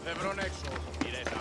Δεν βρω έξω, πυρέτα.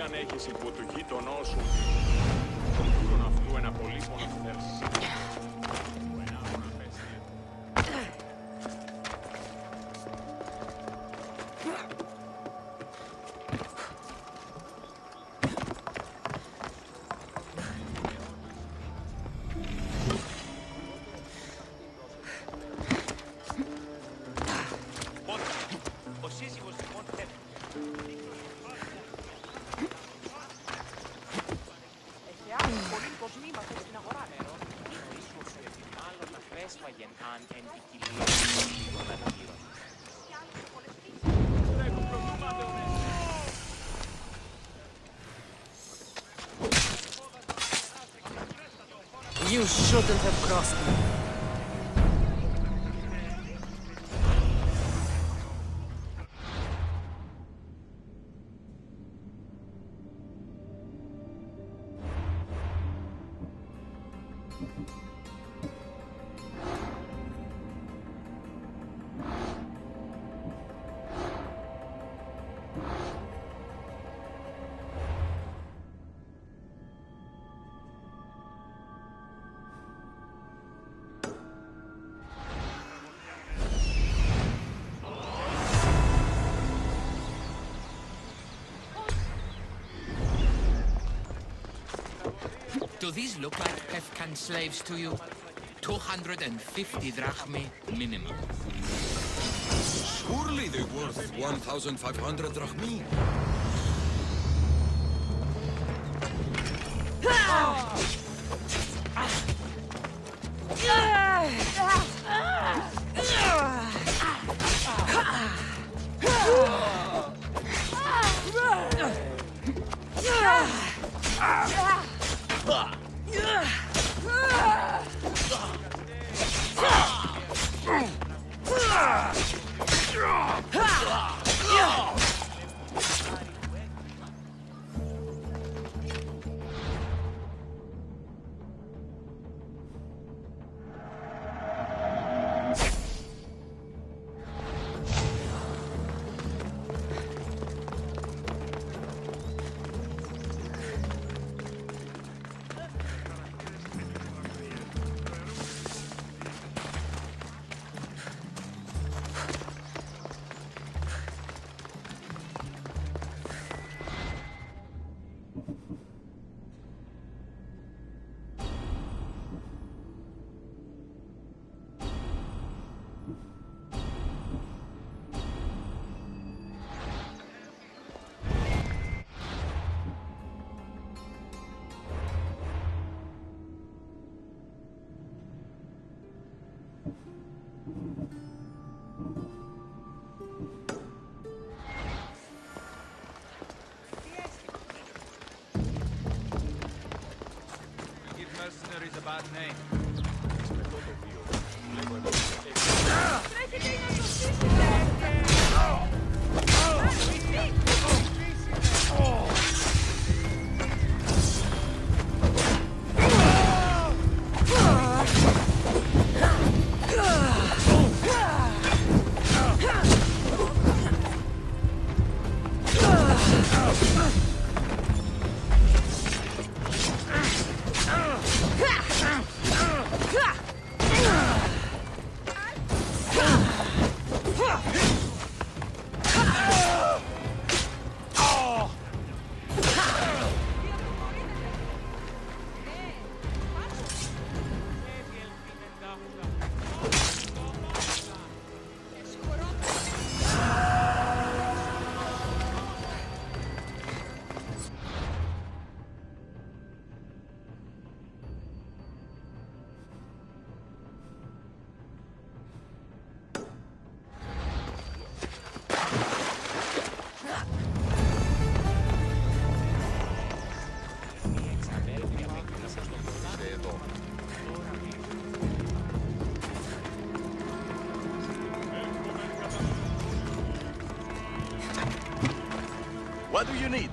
Αν έχεις υπό το γείτονό σου τον κούρον αυτού ένα πολύμονο θέρσι. Ο σύζυγος λοιπόν στην αγορά νερό. Ίσως μάλλον να φέσφαγεν αν εν ποικιλία των αναπήρων. You shouldn't have crossed me. Do these look like Pefkan slaves to you? 250 drachmi minimum. Surely they're worth 1,500 drachmi. Mercenary is a bad name. What do you need?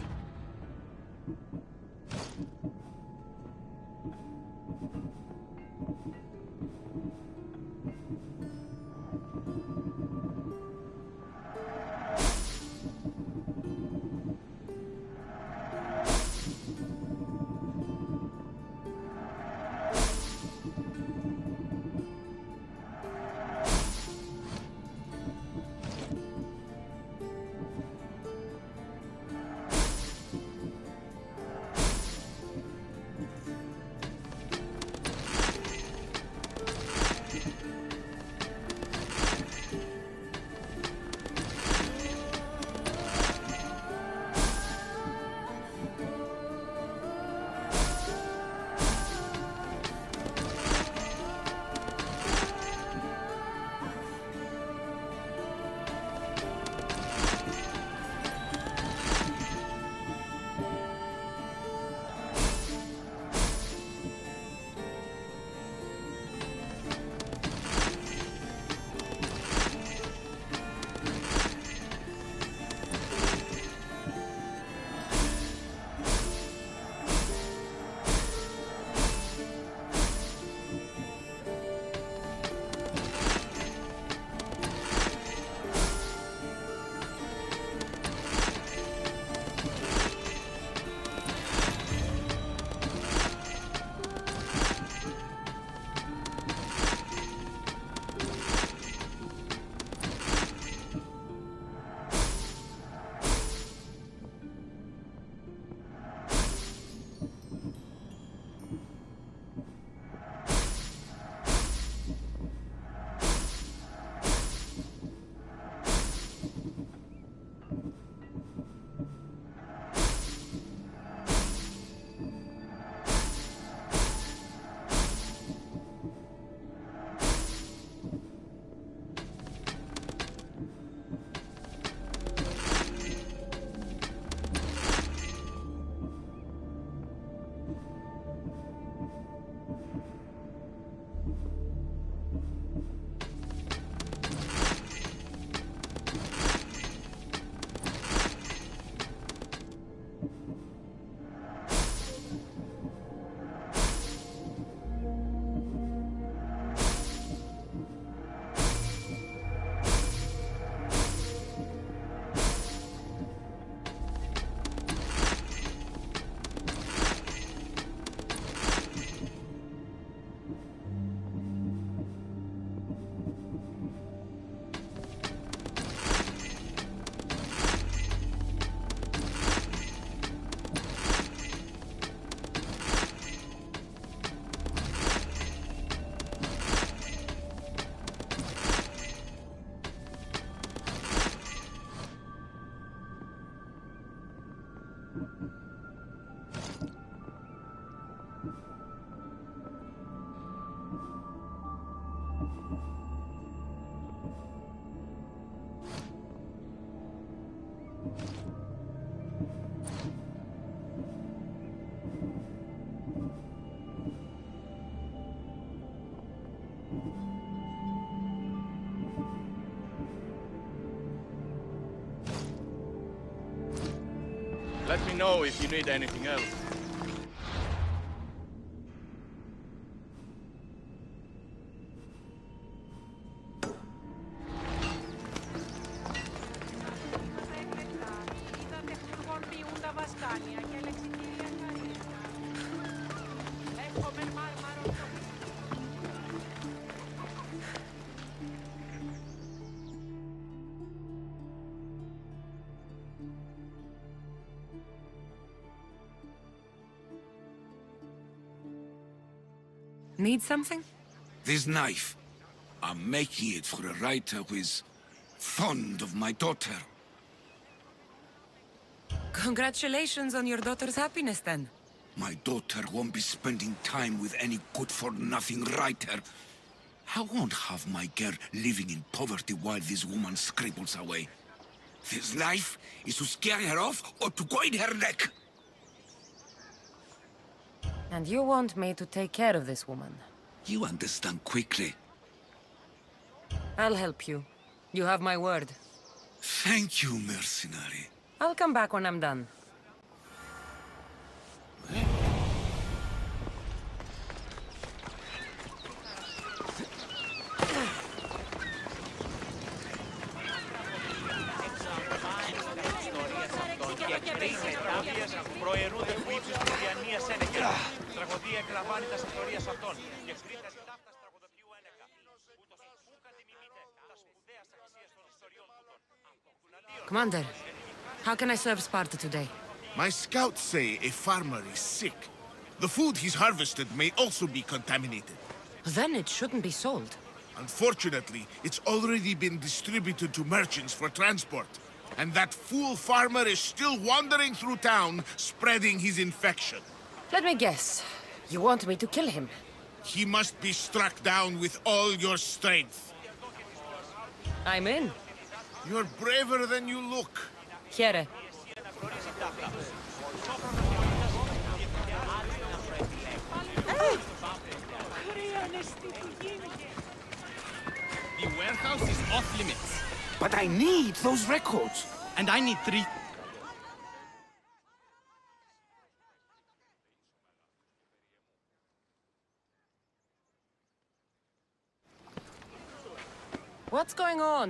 Let me know if you need anything else. Need something? This knife. I'm making it for a writer who is fond of my daughter. Congratulations on your daughter's happiness, then. My daughter won't be spending time with any good-for-nothing writer. I won't have my girl living in poverty while this woman scribbles away. This knife is to scare her off or to go in her neck. And you want me to take care of this woman? You understand quickly. I'll help you. You have my word. Thank you, mercenary. I'll come back when I'm done. Προαιρούνται που ύψους της Διανίας Σένεκα. Τραγωδία εκλαμβάνει τα ιστορίας αυτών. Και χρήτες ταύτας τραγωδοποιού ένεκα. Ούτως ούκαν τιμημείτε τα σπουδαίας αξίας των ιστοριών τούτων. Commander, how can I serve Sparta today? My scouts say a farmer is sick. The food he's harvested may also be contaminated. Then it shouldn't be sold. Unfortunately, it's already been distributed to merchants for transport. And that fool farmer is still wandering through town, spreading his infection. Let me guess. You want me to kill him? He must be struck down with all your strength. I'm in. You're braver than you look. Here. The warehouse is off limits. But I need those records. And I need 3. What's going on?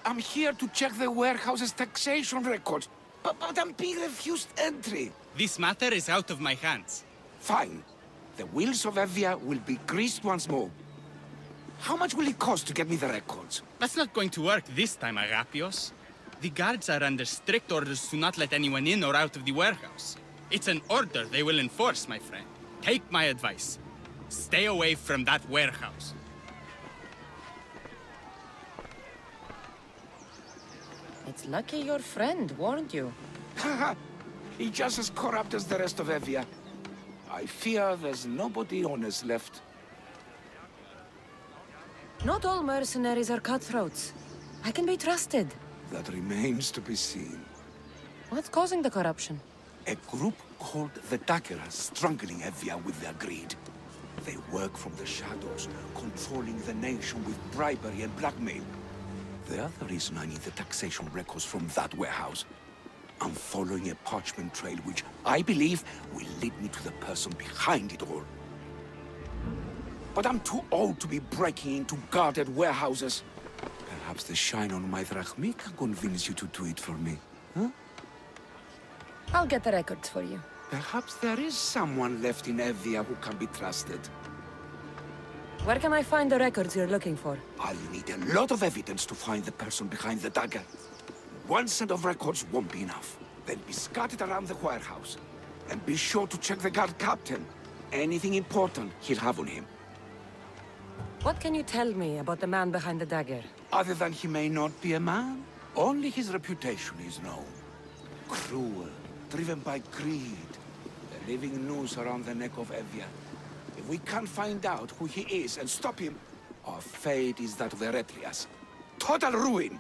I'm here to check the warehouse's taxation records, but I'm being refused entry. This matter is out of my hands. Fine. The wheels of Evia will be greased once more. How much will it cost to get me the records? That's not going to work this time, Agapios. The guards are under strict orders to not let anyone in or out of the warehouse. It's an order they will enforce, my friend. Take my advice. Stay away from that warehouse. It's lucky your friend warned you. Haha, he's just as corrupt as the rest of Evia. I fear there's nobody honest left. Not all mercenaries are cutthroats. I can be trusted. That remains to be seen. What's causing the corruption? A group called the Daggers strangling Evia with their greed. They work from the shadows, controlling the nation with bribery and blackmail. The other reason I need the taxation records from that warehouse. I'm following a parchment trail which I believe will lead me to the person behind it all. But I'm too old to be breaking into guarded warehouses. Perhaps the shine on my drachmi can convince you to do it for me, huh? I'll get the records for you. Perhaps there is someone left in Evia who can be trusted. Where can I find the records you're looking for? I'll need a lot of evidence to find the person behind the dagger. One set of records won't be enough. They'll be scattered around the warehouse. And be sure to check the guard captain. Anything important he'll have on him. What can you tell me about the man behind the dagger? Other than he may not be a man, only his reputation is known. Cruel, driven by greed. A living noose around the neck of Evia. If we can't find out who he is and stop him, our fate is that of the Eretrias. Total ruin!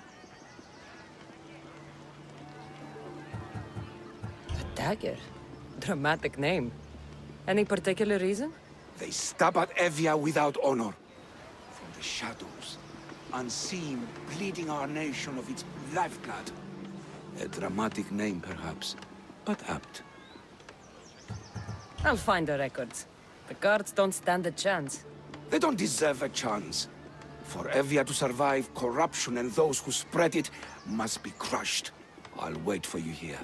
The dagger? Dramatic name. Any particular reason? They stab at Evia without honor. From the shadows, unseen, bleeding our nation of its lifeblood. A dramatic name, perhaps, but apt. I'll find the records. The guards don't stand a chance. They don't deserve a chance. For Evia to survive, corruption and those who spread it must be crushed. I'll wait for you here.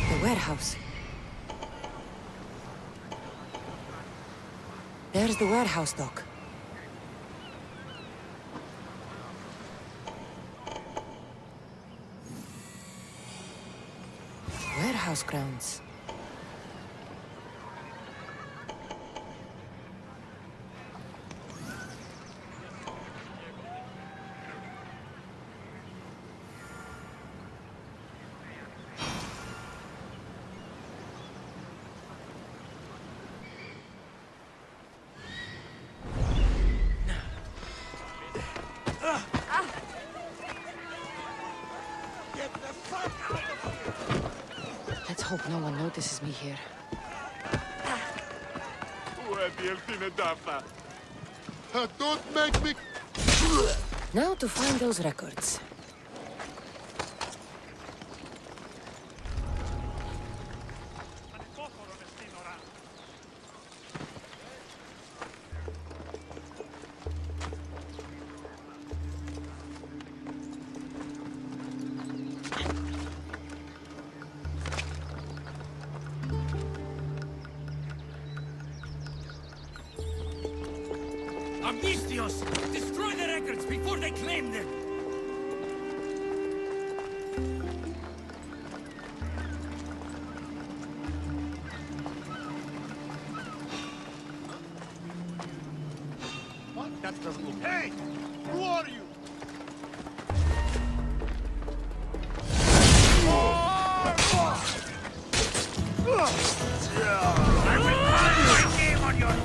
The warehouse. There's the warehouse dock. Warehouse grounds. Let's hope no one notices me here. Don't make me... Now to find those records. Amnistios! Destroy the records before they claim them! That doesn't look... Hey! Who are you? I will call my name on your...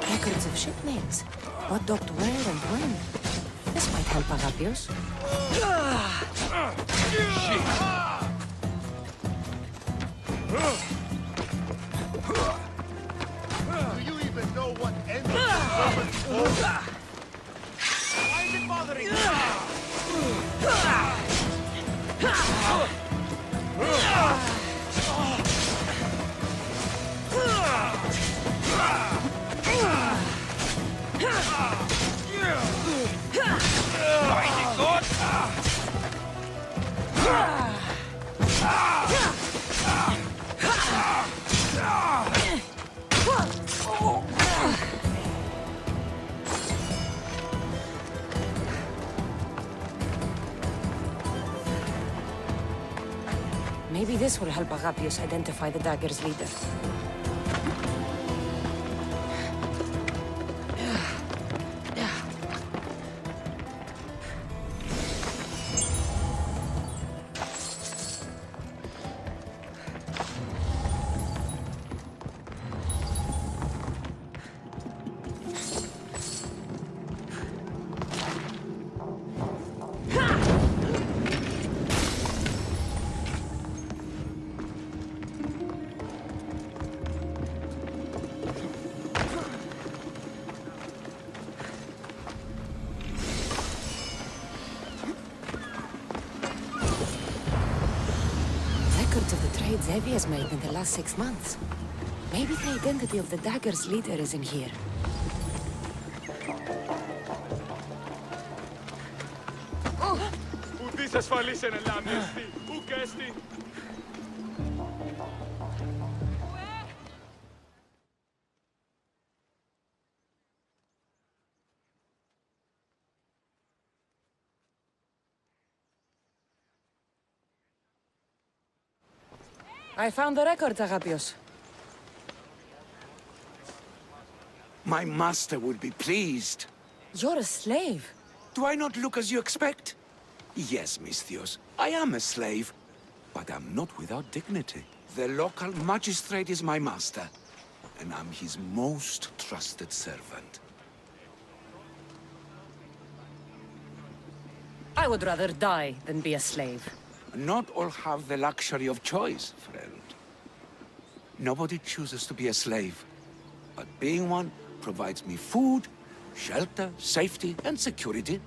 Records of shipmates. What docked where and when? This might help Agapios. Do you even know what end of the moment is? Why is it bothering you? Maybe this will help Agapios identify the dagger's leader. Records of the trade Zevi has made in the last 6 months. Maybe the identity of the dagger's leader is in here. Ουδής ασφαλής εν ελάμνεστη, ουκ έστι. I found the records, Agapios. My master would be pleased. You're a slave. Do I not look as you expect? Yes, Misthios, I am a slave, but I'm not without dignity. The local magistrate is my master, and I'm his most trusted servant. I would rather die than be a slave. Not all have the luxury of choice, friend. Nobody chooses to be a slave, but being one provides me food, shelter, safety, and security.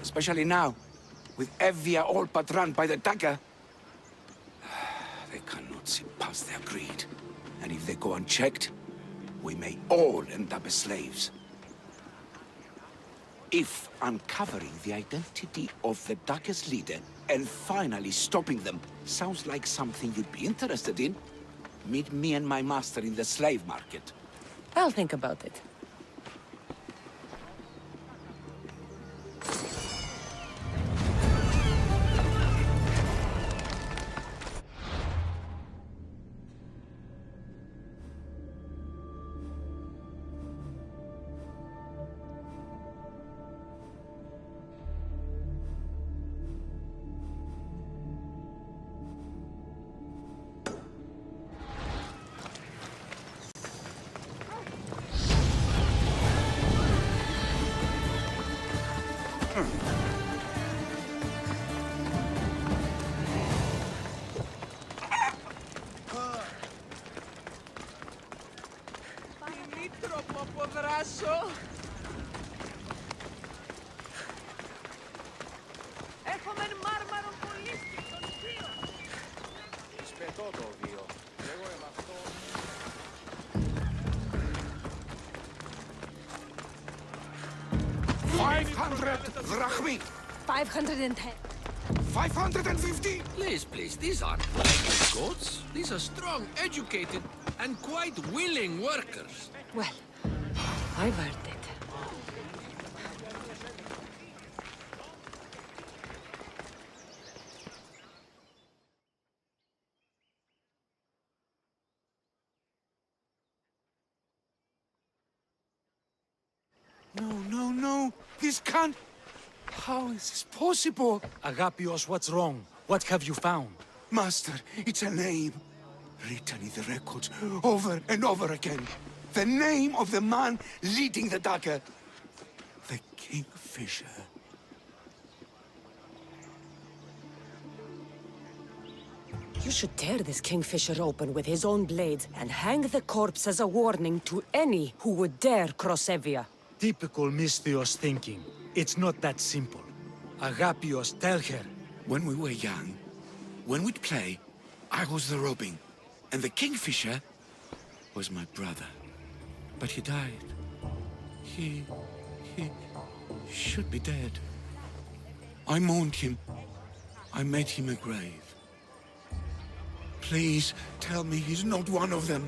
Especially now, with Evia all but run by the dagger. They cannot see past their greed. And if they go unchecked, we may all end up as slaves. If uncovering the identity of the dagger's leader and finally stopping them sounds like something you'd be interested in, meet me and my master in the slave market. I'll think about it. τρομοποδράσω. Έχω μεν μάρμαρον πολύ στον βίο. Σπετώ το βίο. Εγώ είμαι αυτό. 500 drachmi! 510. 550! Please, these aren't goats. These are strong, educated, and quite willing workers. Well, I've heard it. No. This can't... How is this possible? Agapios, what's wrong? What have you found? Master, it's a name. Written in the records over and over again. The name of the man leading the dagger. The Kingfisher. You should tear this kingfisher open with his own blade and hang the corpse as a warning to any who would dare cross Evia. Typical Misthios thinking. It's not that simple. Agapios, tell her. When we were young, when we'd play, I was the robin, and the Kingfisher was my brother. But he died. He should be dead. I mourned him. I made him a grave. Please, tell me he's not one of them.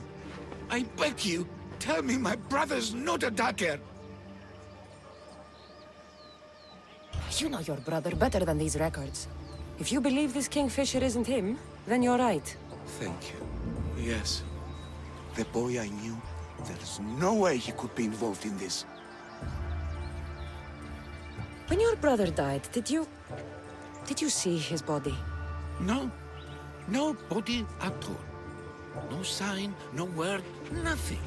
I beg you, tell me my brother's not a dagger. You know your brother better than these records. If you believe this kingfisher isn't him, then you're right. Thank you. Yes. The boy I knew, there's no way he could be involved in this. When your brother died, did you see his body? No. No body at all. No sign, no word, nothing.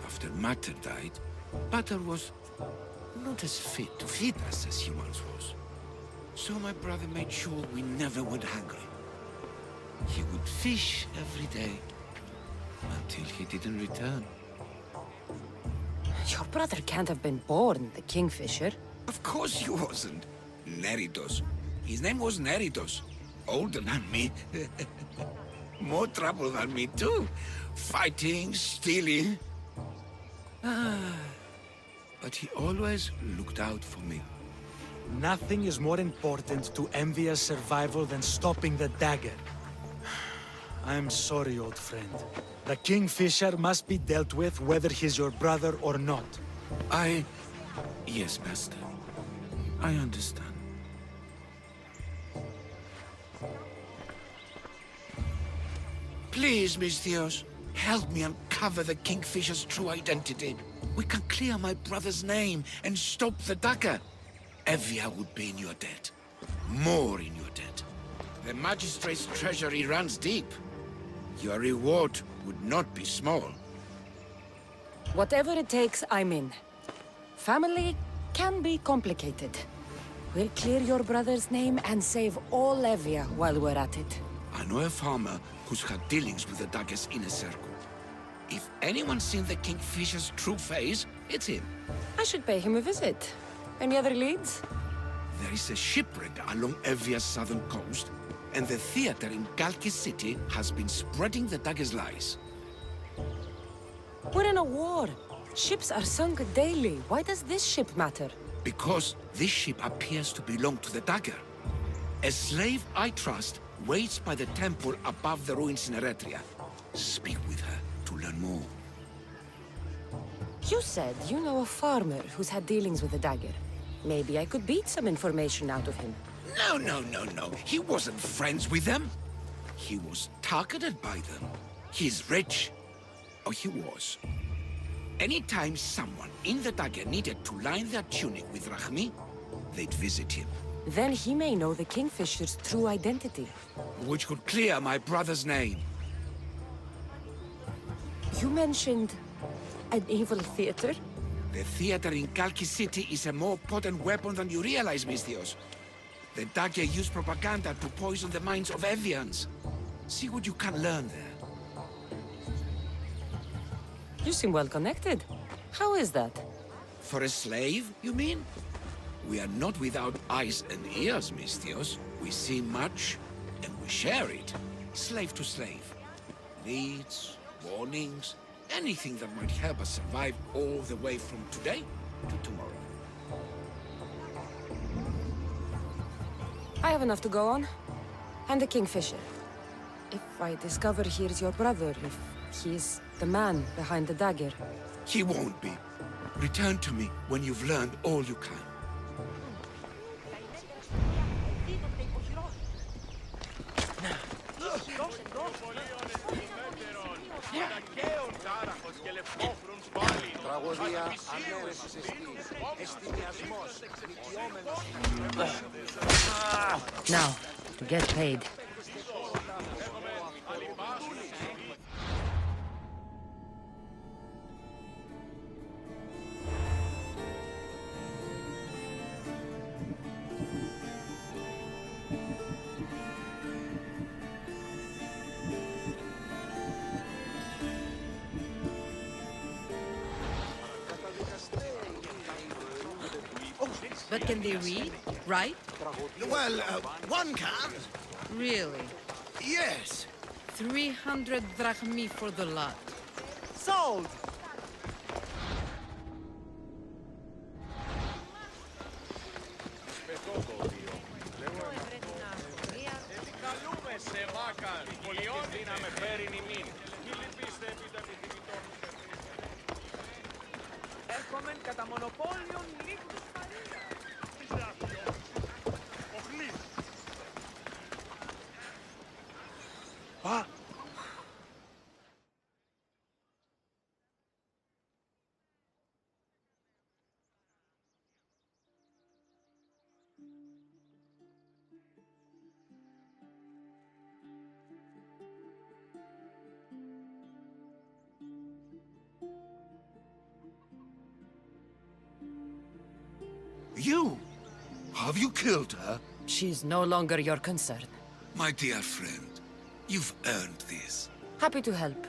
After Mater died, Pater was not as fit to feed us as he once was. So my brother made sure we never went hungry. He would fish every day, until he didn't return. Your brother can't have been born the kingfisher. Of course he wasn't. Neritos. His name was Neritos. Older than me. More trouble than me too. Fighting, stealing. But he always looked out for me. Nothing is more important to Envia's survival than stopping the dagger. I'm sorry, old friend. The Kingfisher must be dealt with whether he's your brother or not. Yes, Master. I understand. Please, Misthios, help me uncover the Kingfisher's true identity. We can clear my brother's name and stop the dagger. Evia would be in your debt. More in your debt. The Magistrate's treasury runs deep. Your reward would not be small. Whatever it takes, I'm in. Family can be complicated. We'll clear your brother's name and save all Evia while we're at it. I know a farmer who's had dealings with the dagger's inner circle. If anyone's seen the Kingfisher's true face, it's him. I should pay him a visit. Any other leads? There is a shipwreck along Evia's southern coast, and the theater in Kalki City has been spreading the dagger's lies. We're in a war. Ships are sunk daily. Why does this ship matter? Because this ship appears to belong to the dagger. A slave I trust waits by the temple above the ruins in Eretria. Speak with her to learn more. You said you know a farmer who's had dealings with the dagger. Maybe I could beat some information out of him. No. He wasn't friends with them. He was targeted by them. He's rich. Oh, he was. Anytime someone in the dagger needed to line their tunic with Rahmi, they'd visit him. Then he may know the Kingfisher's true identity. Which could clear my brother's name. You mentioned an evil theater? The theater in Kalki City is a more potent weapon than you realize, Misthios. The dagger used propaganda to poison the minds of Evians. See what you can learn there. You seem well connected. How is that? For a slave, you mean? We are not without eyes and ears, Mistios. We see much, and we share it. Slave to slave. Needs, warnings, anything that might help us survive all the way from today to tomorrow. I have enough to go on. I'm the Kingfisher. If I discover he's your brother, if he's the man behind the dagger. He won't be. Return to me when you've learned all you can. Τραγωδία, ανέρεσης εστί, εστιμιασμός, νικιόμενος. Now, to get paid. But can they read? Write? Well, one can. Really? Yes. 300 drachmi for the lot. Sold. Επικαλούμε σε Βάκαν, πολιώτη να με φέρει νημήν. Μη λυπήστε επί το επιθυμητό. Έρχομεν κατά μονοπόλιον λίγους Μαρία. You? Have you killed her? She's no longer your concern. My dear friend, you've earned this. Happy to help.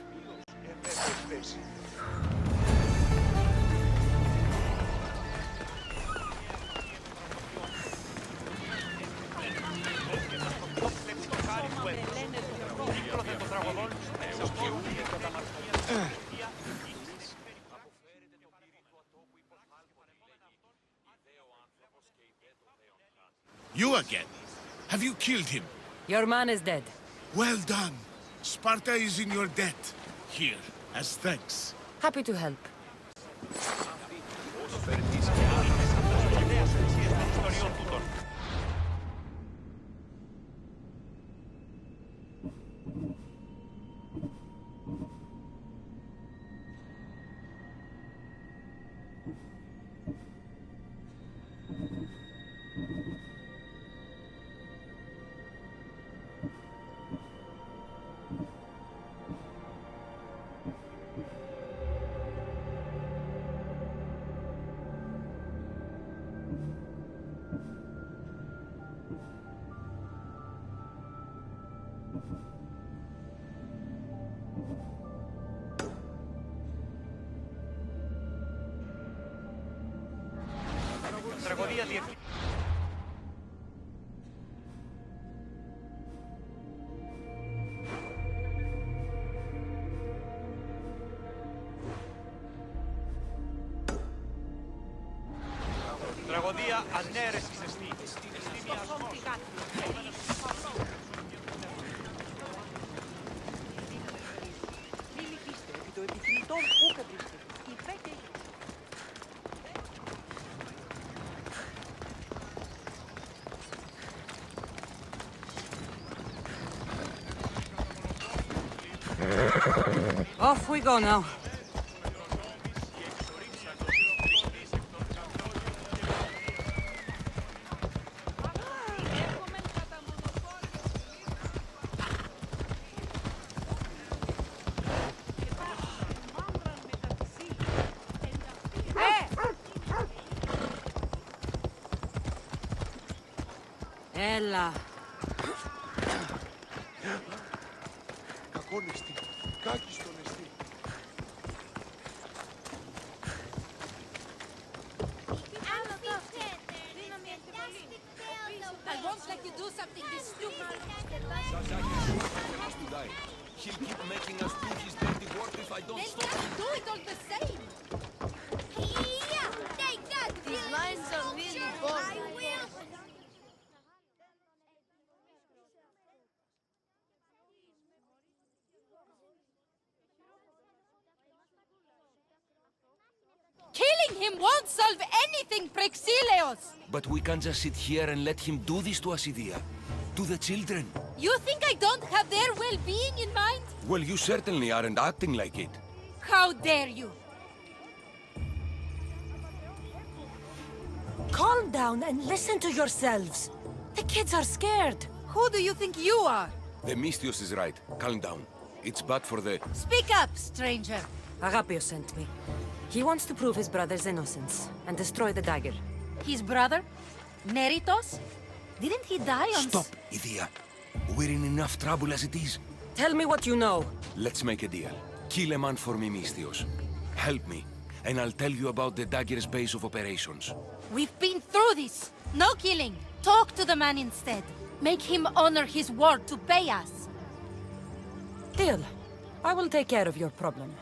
You again. Have you killed him? Your man is dead. Well done. Sparta is in your debt. Here, as thanks. Happy to help. Τραγωδία διεθνή. Τραγωδία ανέρεση ζεστή. Εστιμιασμός. Μη λυπήστε, επί το επιθυμητό ούκ βρίσκεται. Υπέ και Off we go now. Έλα. Κακόν εστί, κάκιστον εστί. him won't solve anything, Praxilios! But we can't just sit here and let him do this to us, Idia. To the children. You think I don't have their well-being in mind? Well, you certainly aren't acting like it. How dare you! Calm down and listen to yourselves. The kids are scared. Who do you think you are? The Mystios is right. Calm down. It's bad for the... Speak up, stranger. Agapios sent me. He wants to prove his brother's innocence and destroy the dagger. His brother? Neritos? Didn't he die on... Stop, Idia. We're in enough trouble as it is. Tell me what you know. Let's make a deal. Kill a man for me, Mystios. Help me, and I'll tell you about the dagger's base of operations. We've been through this. No killing. Talk to the man instead. Make him honor his word to pay us. Deal. I will take care of your problem.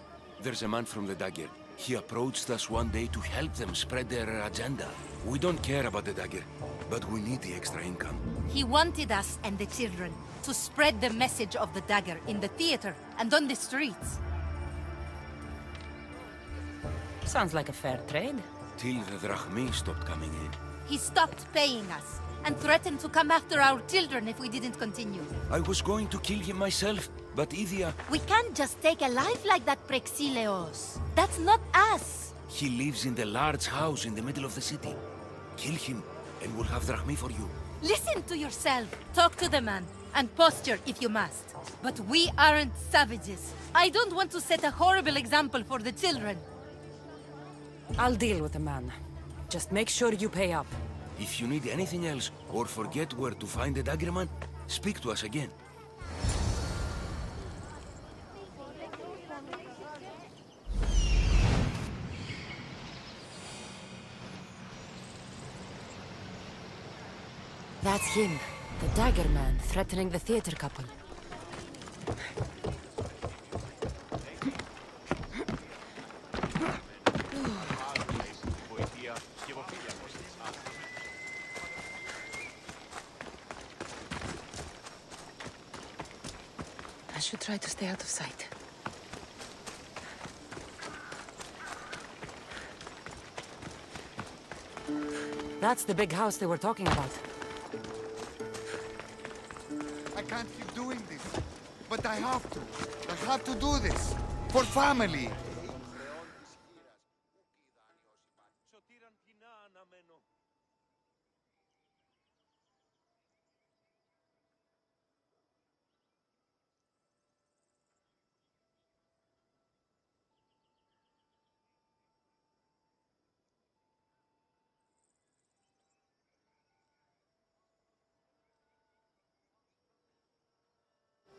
There's a man from the dagger. He approached us one day to help them spread their agenda. We don't care about the dagger, but we need the extra income. He wanted us and the children to spread the message of the dagger in the theater and on the streets. Sounds like a fair trade. Till the drachmi stopped coming in. He stopped paying us and threatened to come after our children if we didn't continue. I was going to kill him myself, but Idia... We can't just take a life like that, Praxilios. That's not us. He lives in the large house in the middle of the city. Kill him, and we'll have drachmi for you. Listen to yourself. Talk to the man, and posture if you must. But we aren't savages. I don't want to set a horrible example for the children. I'll deal with the man. Just make sure you pay up. If you need anything else, or forget where to find the dagger man, speak to us again. That's him. The dagger man threatening the theater couple. I should try to stay out of sight. That's the big house they were talking about. I can't keep doing this. But I have to. I have to do this. For family.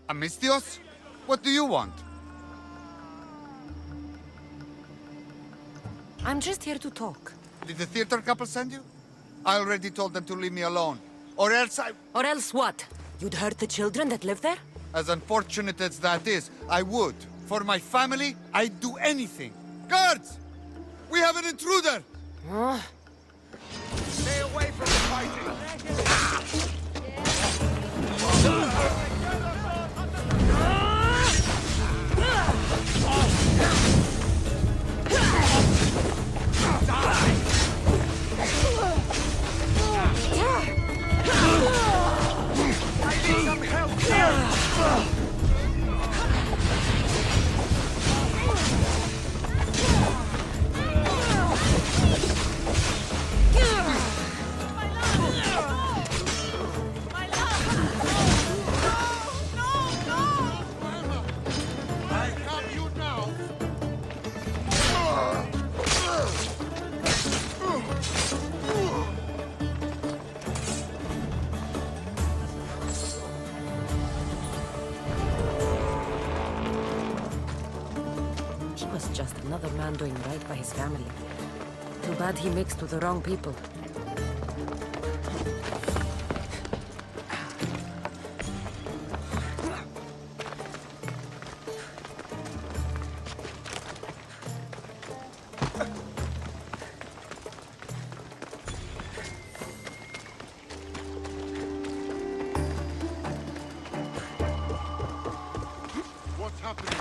Amistios? What do you want? I'm just here to talk. Did the theater couple send you? I already told them to leave me alone. Or else I... Or else what? You'd hurt the children that live there? As unfortunate as that is, I would. For my family, I'd do anything. Guards! We have an intruder! Stay away from the fighting! Just another man doing right by his family. Too bad he mixed with the wrong people. What's happening?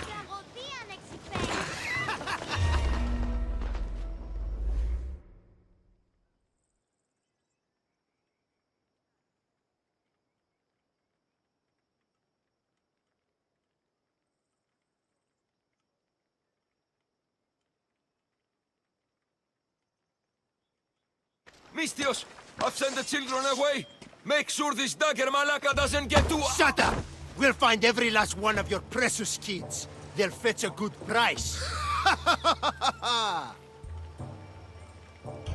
Mistios, I've sent the children away. Make sure this dagger malaka doesn't get to... Shut up! We'll find every last one of your precious kids. They'll fetch a good price.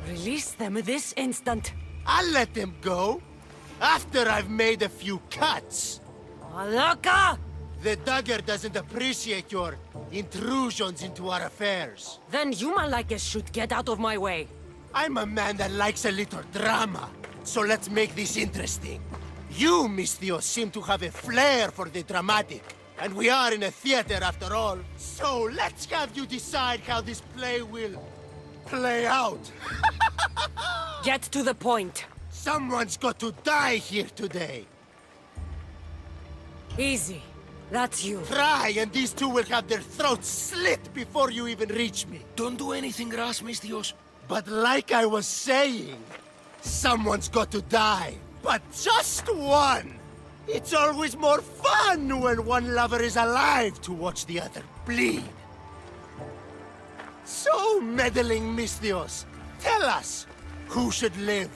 Release them this instant. I'll let them go. After I've made a few cuts. Malaka! The dagger doesn't appreciate your intrusions into our affairs. Then you Malakas should get out of my way. I'm a man that likes a little drama. So let's make this interesting. You, Mistios, seem to have a flair for the dramatic. And we are in a theater after all. So let's have you decide how this play will play out. Get to the point. Someone's got to die here today. Easy. That's you. Try, and these two will have their throats slit before you even reach me. Don't do anything rash, Mistios. But like I was saying, someone's got to die. But just one! It's always more fun when one lover is alive to watch the other bleed. So, meddling Mistios, tell us, who should live?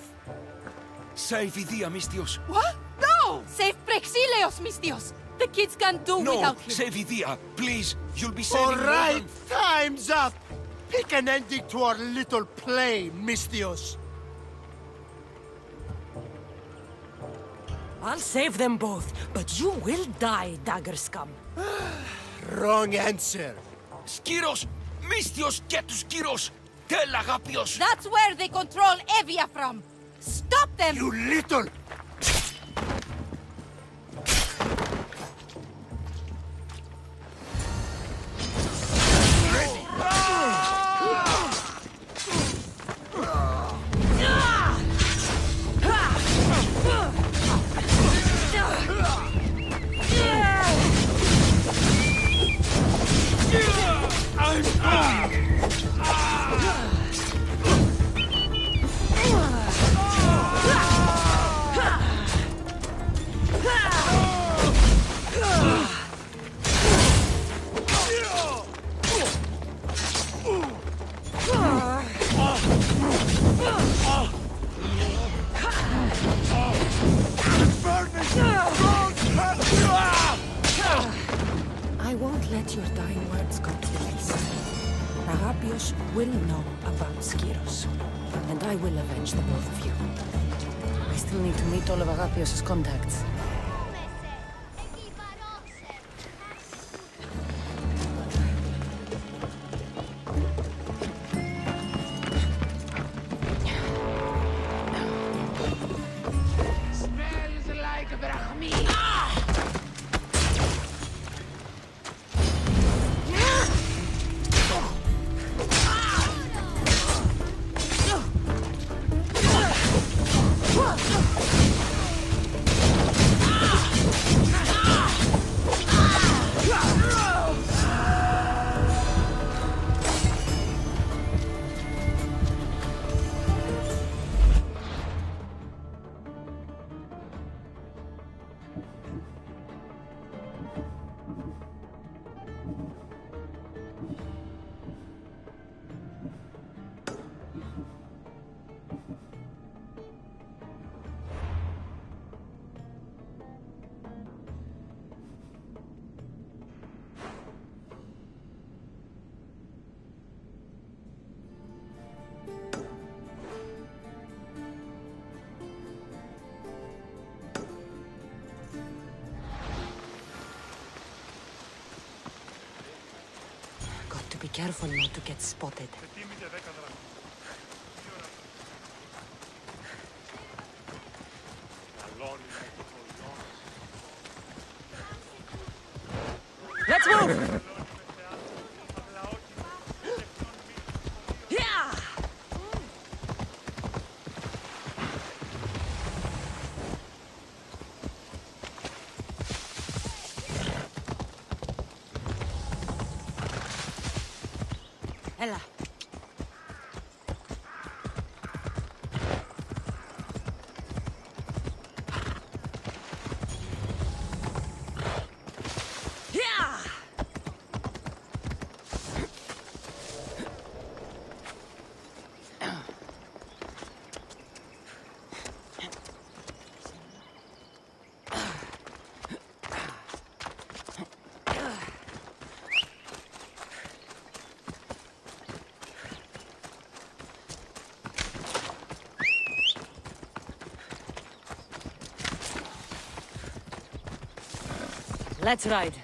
Save Idia, Mistios. What? No! Save Prexileos, Mistios! The kids can't do without him. Save Idia, please. You'll be saving All right, more time's up! Pick an ending to our little play, Mistios. I'll save them both, but you will die, dagger scum. Wrong answer. Skiros! Mistios, get to Skiros! Tell Agapios! That's where they control Evia from! Stop them! You little... I won't let your dying words come to waste. Agapios will know about Skiros, and I will avenge the both of you. I still need to meet all of Agapios' contacts. Be careful not to get spotted. Let's move! Yeah! Ella. Yeah! Let's ride.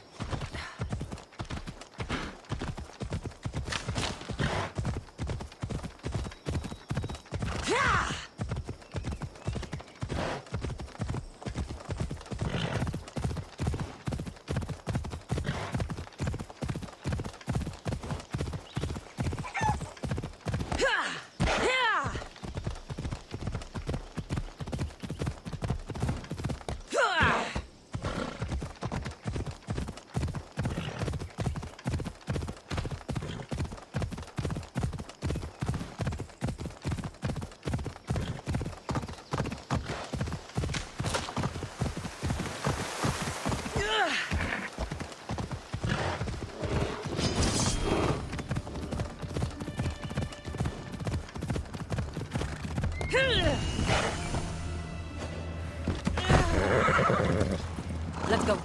Let's go.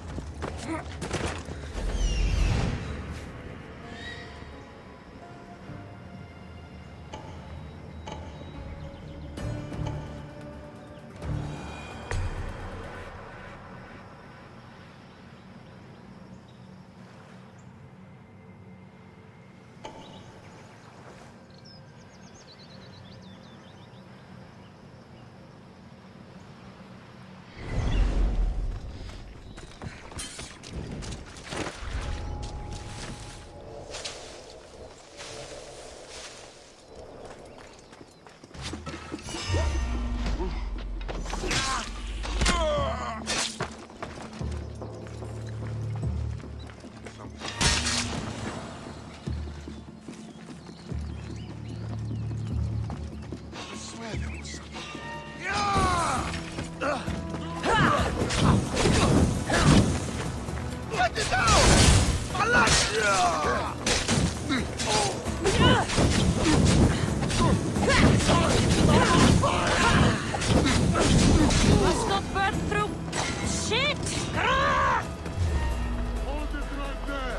Must not burn through. Shit! Hold it right there!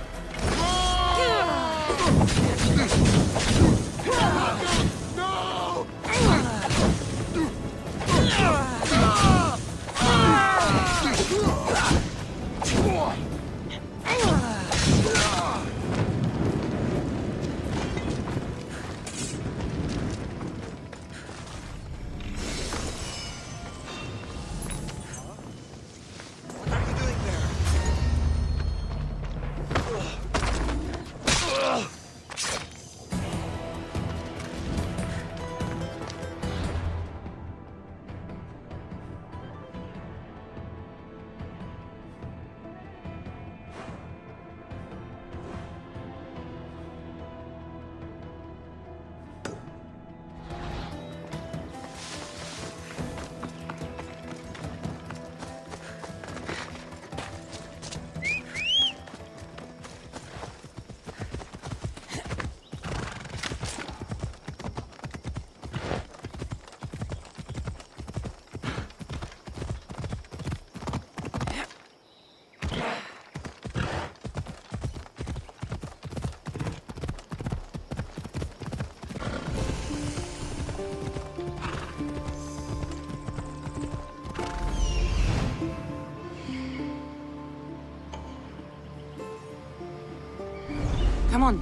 Come on.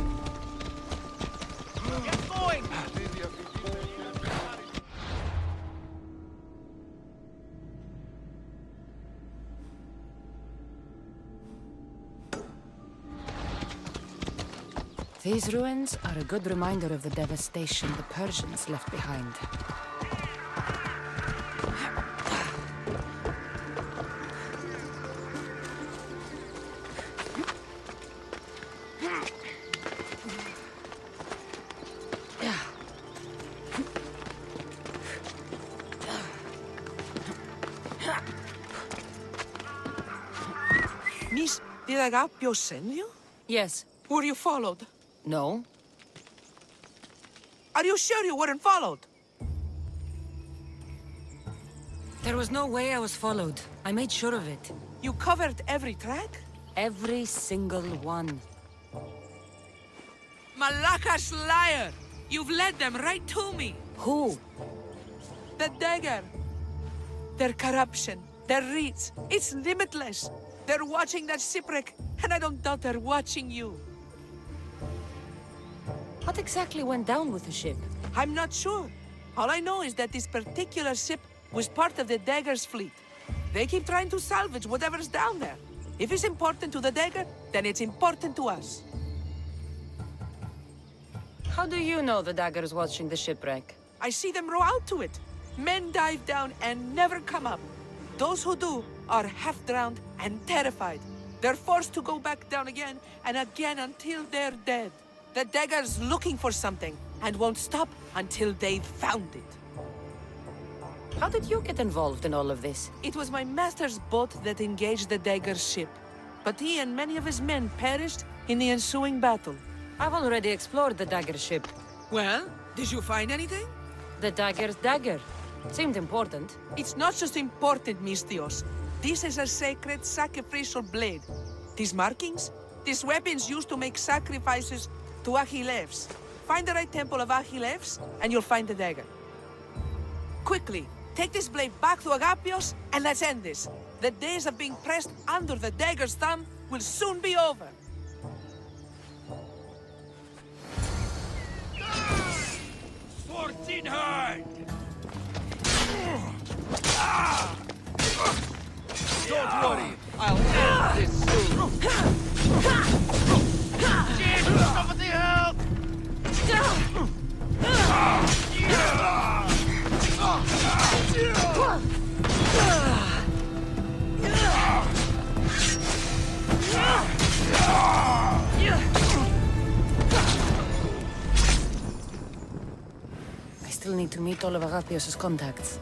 Get going! These ruins are a good reminder of the devastation the Persians left behind. Miss, did Agapio send you? Yes. Were you followed? No. Are you sure you weren't followed? There was no way I was followed. I made sure of it. You covered every track? Every single one. Malaka's liar! You've led them right to me! Who? The dagger! Their corruption, their reach, it's limitless! They're watching that shipwreck, and I don't doubt they're watching you. What exactly went down with the ship? I'm not sure. All I know is that this particular ship was part of the Dagger's fleet. They keep trying to salvage whatever's down there. If it's important to the Dagger, then it's important to us. How do you know the Dagger's watching the shipwreck? I see them row out to it. Men dive down and never come up. Those who do are half-drowned and terrified. They're forced to go back down again and again until they're dead. The Dagger's looking for something and won't stop until they've found it. How did you get involved in all of this? It was my master's boat that engaged the Dagger's ship, but he and many of his men perished in the ensuing battle. I've already explored the Dagger ship. Well, did you find anything? The Dagger's dagger. Seemed important. It's not just important, Misthios. This is a sacred sacrificial blade. These markings? These weapons used to make sacrifices to Achilles. Find the right temple of Achilles, and you'll find the dagger. Quickly, take this blade back to Agapios, and let's end this. The days of being pressed under the dagger's thumb will soon be over. Swords in hand! Don't worry, I'll end this soon. Somebody help! I still need to meet all of Agapios' contacts.